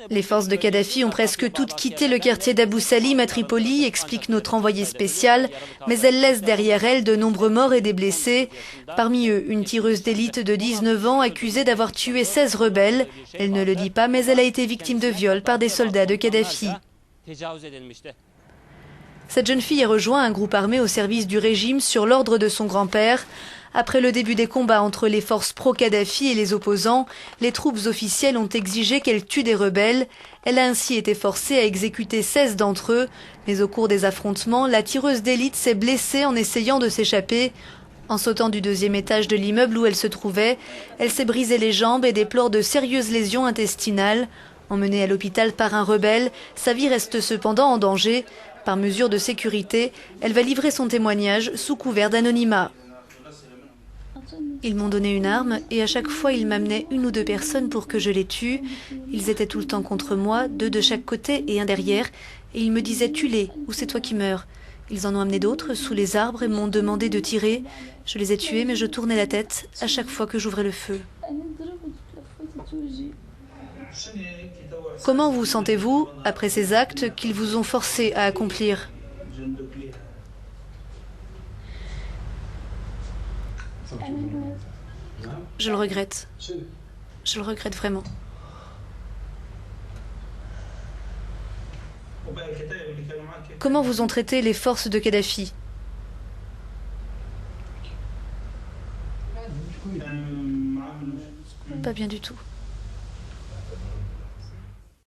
Les forces de Kadhafi ont presque toutes quitté le quartier d'Abou Salim à Tripoli, explique notre envoyé spécial, mais elles laissent derrière elles de nombreux morts et des blessés. Parmi eux, une tireuse d'élite de 19 ans accusée d'avoir tué 16 rebelles. Elle ne le dit pas, mais elle a été victime de viol par des soldats de Kadhafi. Cette jeune fille a rejoint un groupe armé au service du régime sur l'ordre de son grand-père. Après le début des combats entre les forces pro-Kadhafi et les opposants, les troupes officielles ont exigé qu'elle tue des rebelles. Elle a ainsi été forcée à exécuter 16 d'entre eux. Mais au cours des affrontements, la tireuse d'élite s'est blessée en essayant de s'échapper. En sautant du 2e étage de l'immeuble où elle se trouvait, elle s'est brisé les jambes et déplore de sérieuses lésions intestinales. Emmenée à l'hôpital par un rebelle, sa vie reste cependant en danger. Par mesure de sécurité, elle va livrer son témoignage sous couvert d'anonymat. Ils m'ont donné une arme et à chaque fois ils m'amenaient 1 ou 2 personnes pour que je les tue. Ils étaient tout le temps contre moi, 2 de chaque côté et un derrière, et ils me disaient tue-les ou c'est toi qui meurs. Ils en ont amené d'autres sous les arbres et m'ont demandé de tirer. Je les ai tués mais je tournais la tête à chaque fois que j'ouvrais le feu. Comment vous sentez-vous après ces actes qu'ils vous ont forcé à accomplir ? Je le regrette. Je le regrette vraiment. Comment vous ont traité les forces de Kadhafi ? Pas bien du tout.